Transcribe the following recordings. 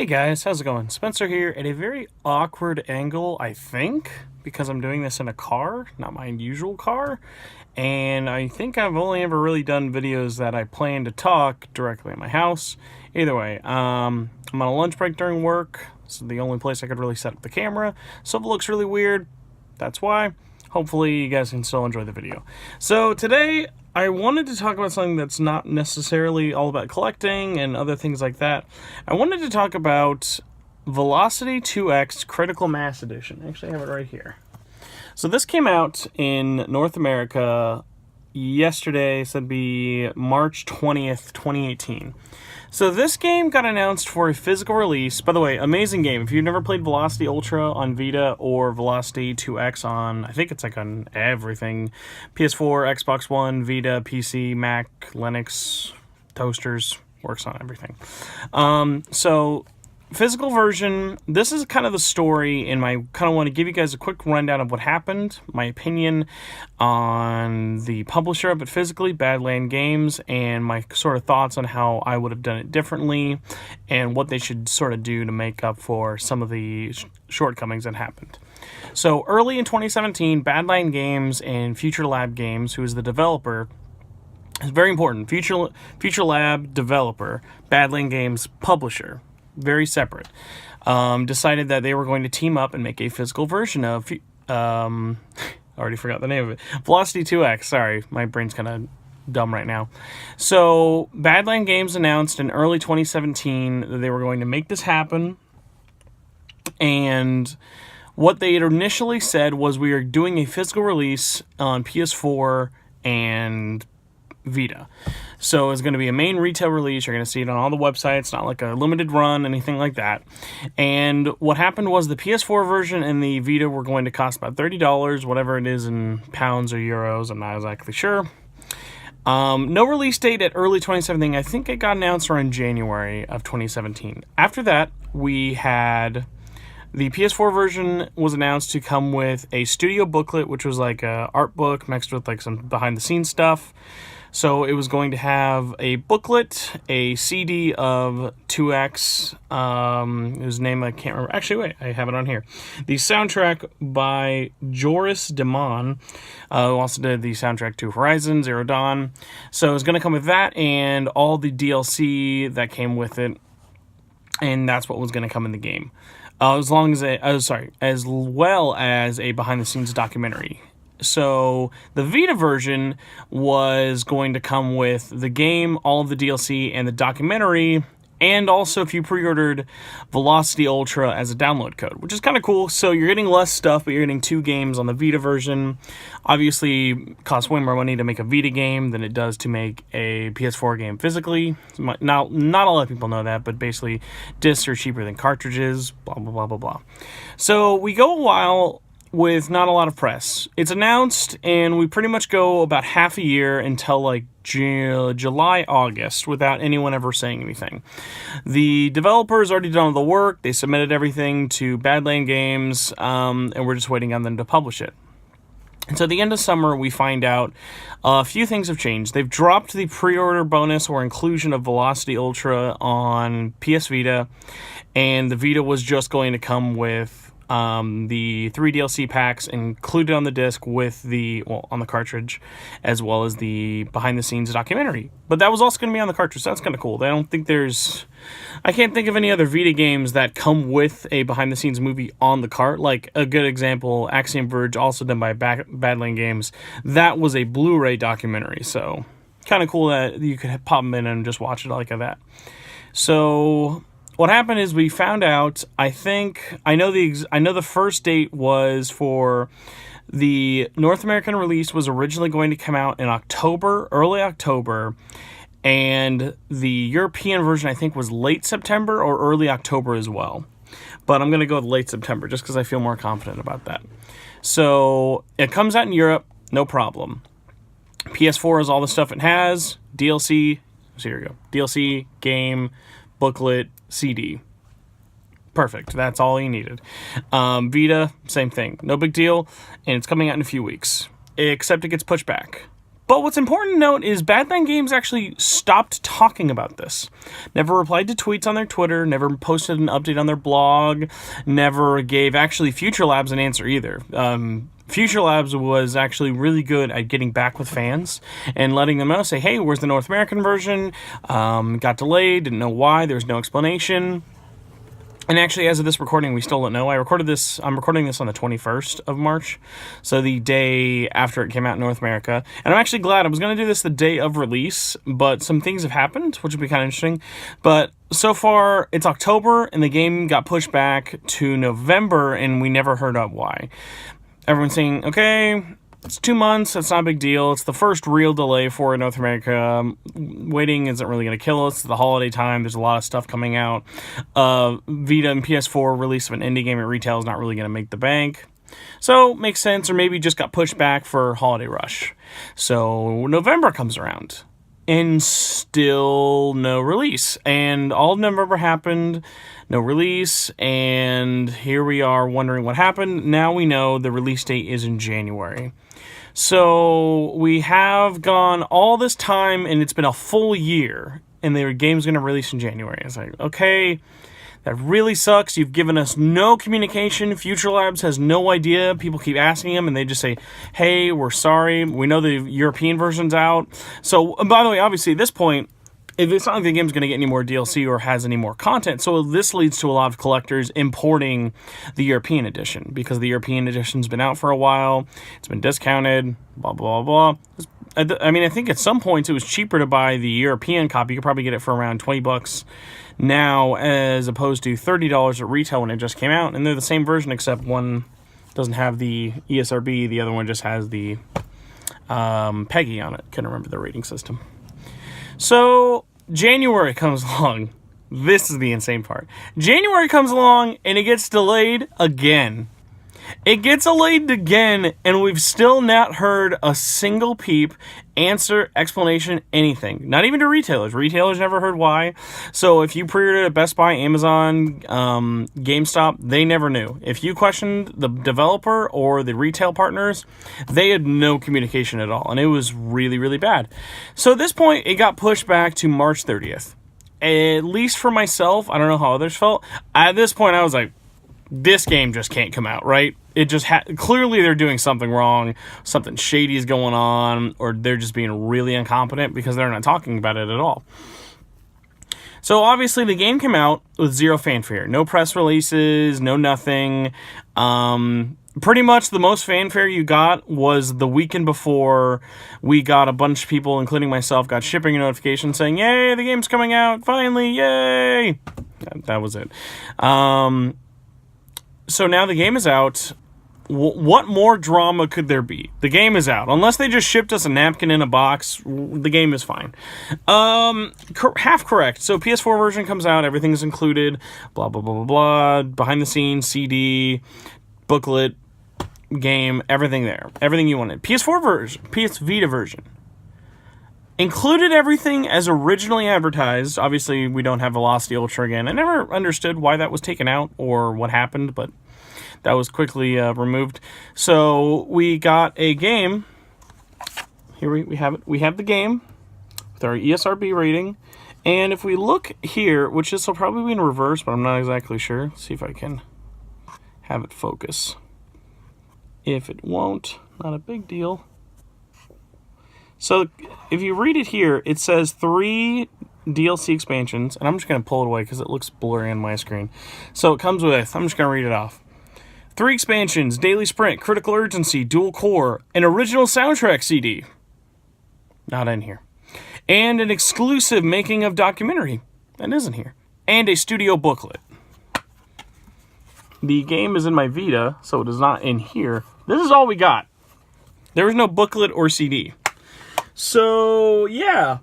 Hey guys, how's it going? Spencer here at a very awkward angle, I think, because I'm doing this in a car, not my usual car. And I think I've only ever really done videos that I plan to talk directly at my house. Either way, I'm on a lunch break during work. This is the only place I could really set up the camera. So if it looks really weird, that's why. Hopefully you guys can still enjoy the video. So today I wanted to talk about something that's not necessarily all about collecting and other things like that. I wanted to talk about Velocity 2X Critical Mass Edition. Actually, I have it right here. So this came out in North America yesterday, so that'd be March 20th, 2018. So this game got announced for a physical release. By the way, amazing game. If you've never played Velocity Ultra on Vita or Velocity 2X on, I think it's like on everything, PS4, Xbox One, Vita, PC, Mac, Linux, toasters, works on everything. So physical version, this is kind of the story, and I kind of want to give you guys a quick rundown of what happened, my opinion on the publisher of it physically, Badland Games, and my sort of thoughts on how I would have done it differently and what they should sort of do to make up for some of the shortcomings that happened. So early in 2017, Badland Games and FuturLab Games, who is the developer, it's very important, FuturLab developer, Badland Games publisher, very separate, decided that they were going to team up and make a physical version of, I already forgot the name of it, Velocity 2X, sorry, my brain's kind of dumb right now. So, Badland Games announced in early 2017 that they were going to make this happen, and what they had initially said was we are doing a physical release on PS4 and Vita. So it's going to be a main retail release. You're going to see it on all the websites, not like a limited run, anything like that. And what happened was the PS4 version and the Vita were going to cost about $30, whatever it is in pounds or euros. I'm not exactly sure. No release date at early 2017. I think it got announced around January of 2017. After that, we had the PS4 version was announced to come with a studio booklet, which was like a art book mixed with like some behind the scenes stuff. So it was going to have a booklet, a CD of 2X, whose name I can't remember. Actually, wait, I have it on here. The soundtrack by Joris Demon, who also did the soundtrack to Horizon Zero Dawn. So it's going to come with that and all the DLC that came with it, and that's what was going to come in the game. As well as a behind-the-scenes documentary. So the Vita version was going to come with the game, all of the DLC, and the documentary, and also if you pre-ordered Velocity Ultra as a download code, which is kind of cool. So you're getting less stuff, but you're getting 2 games on the Vita version. Obviously, it costs way more money to make a Vita game than it does to make a PS4 game physically. Not a lot of people know that, but basically discs are cheaper than cartridges, blah, blah, blah, blah, blah. So we go a while with not a lot of press. It's announced, and we pretty much go about half a year until like July, August, without anyone ever saying anything. The developers already done all the work. They submitted everything to Badland Games, and we're just waiting on them to publish it. And so at the end of summer, we find out a few things have changed. They've dropped the pre-order bonus or inclusion of Velocity Ultra on PS Vita, and the Vita was just going to come with the 3 DLC packs included on the disc with on the cartridge, as well as the behind-the-scenes documentary. But that was also going to be on the cartridge, so that's kind of cool. I can't think of any other Vita games that come with a behind-the-scenes movie on the cart. Like, a good example, Axiom Verge, also done by Badland Games. That was a Blu-ray documentary, so kind of cool that you could pop them in and just watch it like that. So what happened is we found out, I know the first date was for the North American release was originally going to come out in October, early October, and the European version I think was late September or early October as well. But I'm going to go with late September just because I feel more confident about that. So it comes out in Europe, no problem. PS4 is all the stuff it has, DLC, so here we go, DLC, game, booklet, CD. Perfect. That's all you needed. Vita, same thing. No big deal. And it's coming out in a few weeks. Except it gets pushed back. But what's important to note is Badland Games actually stopped talking about this. Never replied to tweets on their Twitter, never posted an update on their blog, never gave actually FuturLabs an answer either. FuturLabs was actually really good at getting back with fans and letting them know, say, hey, where's the North American version? Got delayed, didn't know why, there's no explanation. And actually, as of this recording, we still don't know. I'm recording this on the 21st of March, so the day after it came out in North America. And I'm actually glad. I was going to do this the day of release, but some things have happened, which would be kind of interesting. But so far, it's October, and the game got pushed back to November, and we never heard of why. Everyone's saying, okay, it's 2 months, it's not a big deal. It's the first real delay for North America. Waiting isn't really going to kill us. It's the holiday time. There's a lot of stuff coming out. Vita and PS4 release of an indie game at retail is not really going to make the bank. So, makes sense, or maybe just got pushed back for holiday rush. So, November comes around, and still no release. And all of November happened, no release, and here we are wondering what happened. Now we know the release date is in January. So we have gone all this time, and it's been a full year, and the game's going to release in January. It's like, okay, that really sucks. You've given us no communication. FuturLabs has no idea. People keep asking them, and they just say, hey, we're sorry. We know the European version's out. So, by the way, obviously, at this point, it's not like the game's going to get any more DLC or has any more content. So this leads to a lot of collectors importing the European edition, because the European edition's been out for a while. It's been discounted, blah, blah, blah. I mean, I think at some points it was cheaper to buy the European copy. You could probably get it for around $20 now, as opposed to $30 at retail when it just came out. And they're the same version, except one doesn't have the ESRB. The other one just has the PEGI on it. Couldn't remember the rating system. So January comes along. This is the insane part. January comes along, and it gets delayed again. It gets delayed again, and we've still not heard a single peep, answer, explanation, anything. Not even to retailers. Retailers never heard why. So if you pre-ordered at Best Buy, Amazon, GameStop, they never knew. If you questioned the developer or the retail partners, they had no communication at all, and it was really, really bad. So at this point, it got pushed back to March 30th. At least for myself, I don't know how others felt. At this point, I was like, this game just can't come out, right? It just clearly they're doing something wrong, something shady is going on, or they're just being really incompetent because they're not talking about it at all. So obviously the game came out with zero fanfare, no press releases, no nothing. Pretty much the most fanfare you got was the weekend before. We got a bunch of people, including myself, got shipping a notification saying, yay, the game's coming out, finally, yay! That was it. So now the game is out. What more drama could there be? The game is out. Unless they just shipped us a napkin in a box, the game is fine. Half correct. So PS4 version comes out, everything's included, blah, blah, blah, blah, blah. Behind the scenes, CD, booklet, game, everything there. Everything you wanted. PS4 version, PS Vita version. Included everything as originally advertised. Obviously, we don't have Velocity Ultra again. I never understood why that was taken out or what happened, but that was quickly removed. So we got a game. Here we have it. We have the game with our ESRB rating. And if we look here, which this will probably be in reverse, but I'm not exactly sure. Let's see if I can have it focus. If it won't, not a big deal. So if you read it here, it says 3 DLC expansions, and I'm just going to pull it away because it looks blurry on my screen. So it comes with, I'm just going to read it off. 3 expansions, Daily Sprint, Critical Urgency, Dual Core, an original soundtrack CD. Not in here. And an exclusive making of documentary. That isn't here. And a studio booklet. The game is in my Vita, so it is not in here. This is all we got. There was no booklet or CD. So, yeah,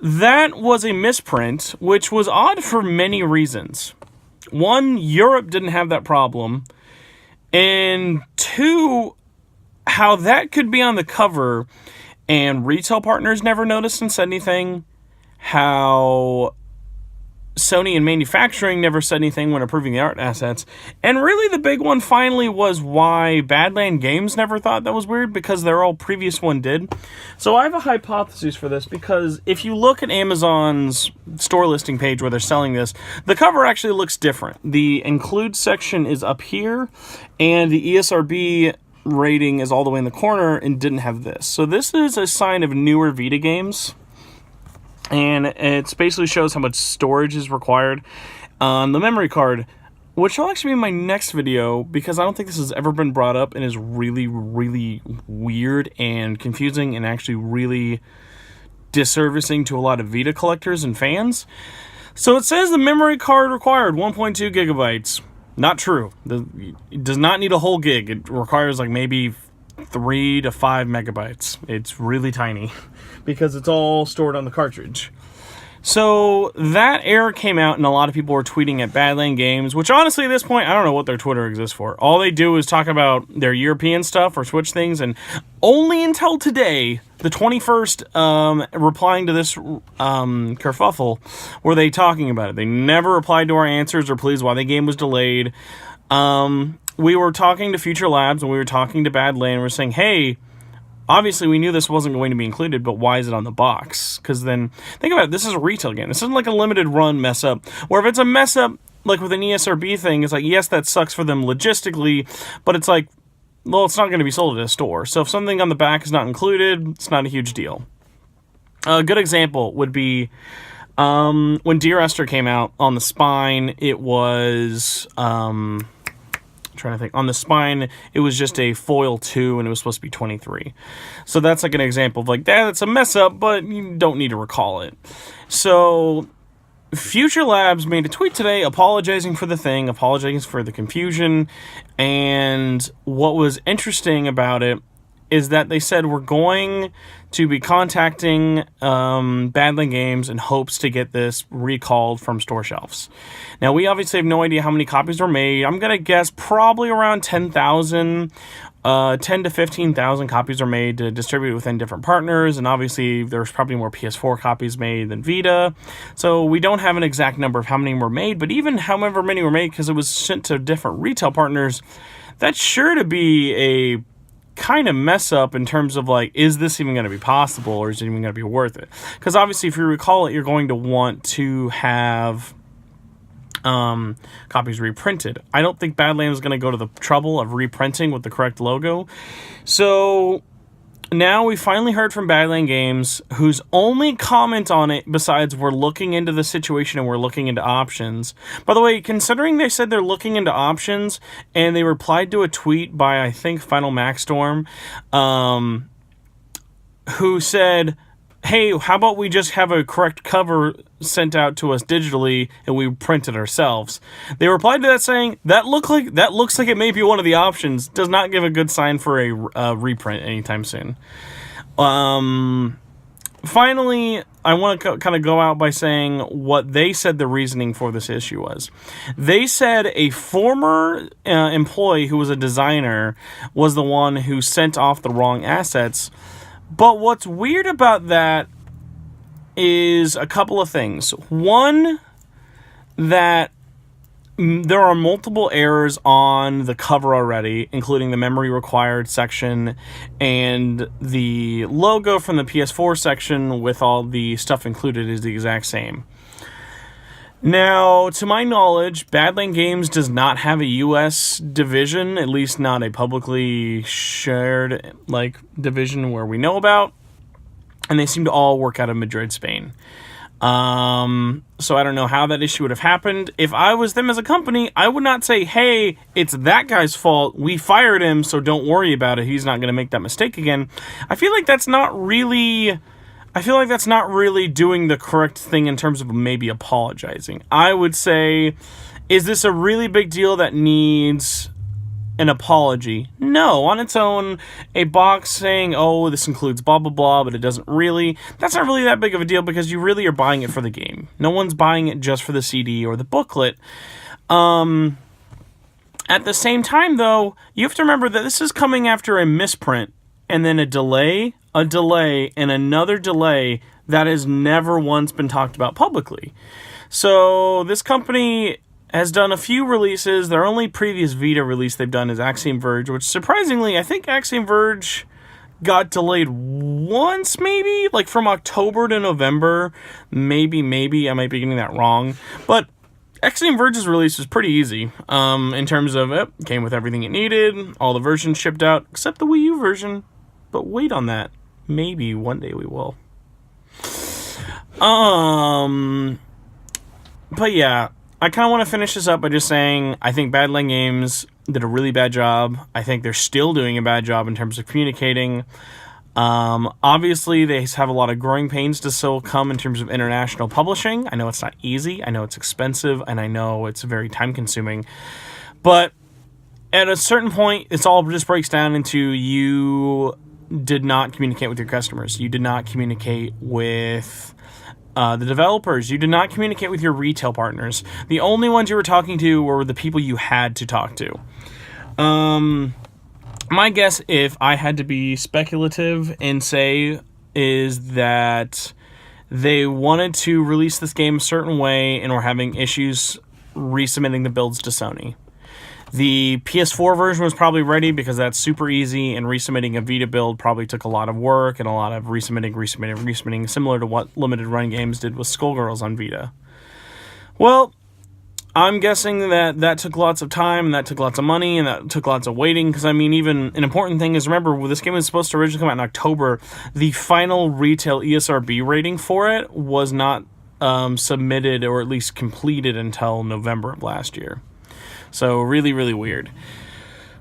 that was a misprint, which was odd for many reasons. 1, Europe didn't have that problem. And 2, how that could be on the cover and retail partners never noticed and said anything. How Sony and manufacturing never said anything when approving the art assets. And really the big one finally was why Badland Games never thought that was weird, because their all previous one did. So I have a hypothesis for this, because if you look at Amazon's store listing page where they're selling this, the cover actually looks different. The include section is up here, and the ESRB rating is all the way in the corner and didn't have this. So this is a sign of newer Vita games. And it basically shows how much storage is required on the memory card, which will actually be in my next video, because I don't think this has ever been brought up and is really, really weird and confusing and actually really disservicing to a lot of Vita collectors and fans. So it says the memory card required 1.2 gigabytes. Not true. It does not need a whole gig. It requires like maybe 3 to 5 megabytes. It's really tiny because it's all stored on the cartridge. So that error came out, and a lot of people were tweeting at Badland Games, which honestly at this point, I don't know what their Twitter exists for. All they do is talk about their European stuff or Switch things, and only until today, the 21st, replying to this kerfuffle, were they talking about it. They never replied to our answers or pleas why the game was delayed. We were talking to FuturLabs, and we were talking to Badland, and we're saying, hey, obviously we knew this wasn't going to be included, but why is it on the box? Because then, think about it, this is a retail game. This isn't like a limited run mess up, where if it's a mess up, like with an ESRB thing, it's like, yes, that sucks for them logistically, but it's like, well, it's not going to be sold at a store. So if something on the back is not included, it's not a huge deal. A good example would be when Dear Esther came out on the spine, it was... trying to think. On the spine, it was just a foil 2, and it was supposed to be 23. So that's like an example of like, that's a mess up, but you don't need to recall it. So FuturLabs made a tweet today apologizing for the thing, apologizing for the confusion, and what was interesting about it is that they said we're going to be contacting Badland Games in hopes to get this recalled from store shelves. Now, we obviously have no idea how many copies were made. I'm going to guess probably around 10,000, 10 to 15,000 copies are made to distribute within different partners, and obviously there's probably more PS4 copies made than Vita. So we don't have an exact number of how many were made, but even however many were made, because it was sent to different retail partners, that's sure to be a kind of mess up in terms of like, is this even going to be possible, or is it even going to be worth it? Because obviously if you recall it, you're going to want to have copies reprinted. I don't think Badland is going to go to the trouble of reprinting with the correct logo. So now we finally heard from Badland Games, whose only comment on it, besides we're looking into the situation and we're looking into options. By the way, considering they said they're looking into options, and they replied to a tweet by, I think, Final Maxstorm, who said, hey, how about we just have a correct cover sent out to us digitally and we print it ourselves? They replied to that saying, that looks like it may be one of the options. Does not give a good sign for a reprint anytime soon. Finally, I want to kind of go out by saying what they said the reasoning for this issue was. They said a former employee who was a designer was the one who sent off the wrong assets. But what's weird about that is a couple of things. One, that there are multiple errors on the cover already, including the memory required section and the logo from the PS4 section with all the stuff included is the exact same. Now, to my knowledge, Badland Games does not have a U.S. division, at least not a publicly shared division where we know about, and they seem to all work out of Madrid, Spain. So I don't know how that issue would have happened. If I was them as a company, I would not say, hey, it's that guy's fault. We fired him, so don't worry about it. He's not going to make that mistake again. I feel like that's not really doing the correct thing in terms of maybe apologizing. I would say, is this a really big deal that needs an apology? No, on its own, a box saying, oh, this includes blah, blah, blah, but it doesn't really, that's not really that big of a deal because you really are buying it for the game. No one's buying it just for the CD or the booklet. At the same time, though, you have to remember that this is coming after a misprint and then a delay, and another delay that has never once been talked about publicly. So this company has done a few releases. Their only previous Vita release they've done is Axiom Verge, which surprisingly, I think Axiom Verge got delayed once, maybe? Like from October to November. Maybe. I might be getting that wrong. But Axiom Verge's release was pretty easy. In terms of it came with everything it needed. All the versions shipped out, except the Wii U version. But wait on that. Maybe one day we will. But yeah, I kind of want to finish this up by just saying I think Badland Games did a really bad job. I think they're still doing a bad job in terms of communicating. Obviously, they have a lot of growing pains to still come in terms of international publishing. I know it's not easy. I know it's expensive. And I know it's very time-consuming. But at a certain point, it's all just breaks down into you did not communicate with your customers. You did not communicate with the developers. You did not communicate with your retail partners. The only ones you were talking to were the people you had to talk to. My guess, if I had to be speculative and say, is that they wanted to release this game a certain way and were having issues resubmitting the builds to Sony. The PS4 version was probably ready because that's super easy, and resubmitting a Vita build probably took a lot of work and a lot of resubmitting, similar to what limited run games did with Skullgirls on Vita. Well, I'm guessing that took lots of time, and that took lots of money, and that took lots of waiting, because, I mean, even an important thing is, remember, this game was supposed to originally come out in October. The final retail ESRB rating for it was not submitted, or at least completed, until November of last year. So, really, really weird.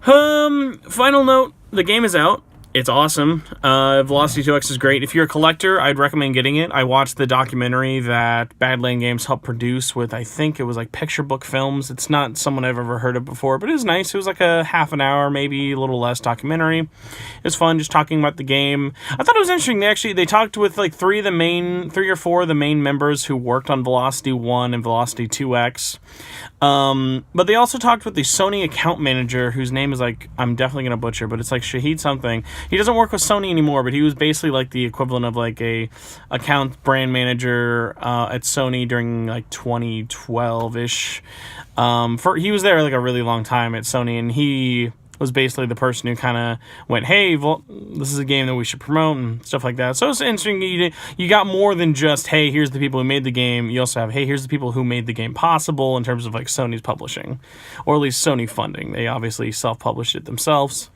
Final note, the game is out. It's awesome. Velocity 2X is great. If you're a collector, I'd recommend getting it. I watched the documentary that Badland Games helped produce with, I think it was like Picture Book Films. It's not someone I've ever heard of before, but it was nice. It was like a half an hour, maybe a little less documentary. It was fun just talking about the game. I thought it was interesting. They talked with like three or four of the main members who worked on Velocity 1 and Velocity 2X. But they also talked with the Sony account manager, whose name is like, I'm definitely going to butcher, but it's like Shahid something. He doesn't work with Sony anymore, but he was basically like the equivalent of like a account brand manager at Sony during like 2012-ish. He was there like a really long time at Sony, and he was basically the person who kind of went, hey, this is a game that we should promote and stuff like that. So it's interesting. You got more than just, hey, here's the people who made the game. You also have, hey, here's the people who made the game possible in terms of like Sony's publishing, or at least Sony funding. They obviously self-published it themselves.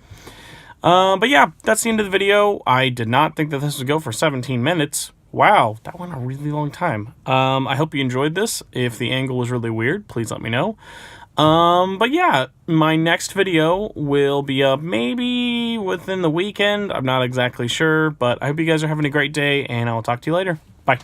But yeah, that's the end of the video. I did not think that this would go for 17 minutes. Wow, that went a really long time. I hope you enjoyed this. If the angle was really weird, please let me know. But yeah, my next video will be up maybe within the weekend. I'm not exactly sure, but I hope you guys are having a great day, and I'll talk to you later. Bye.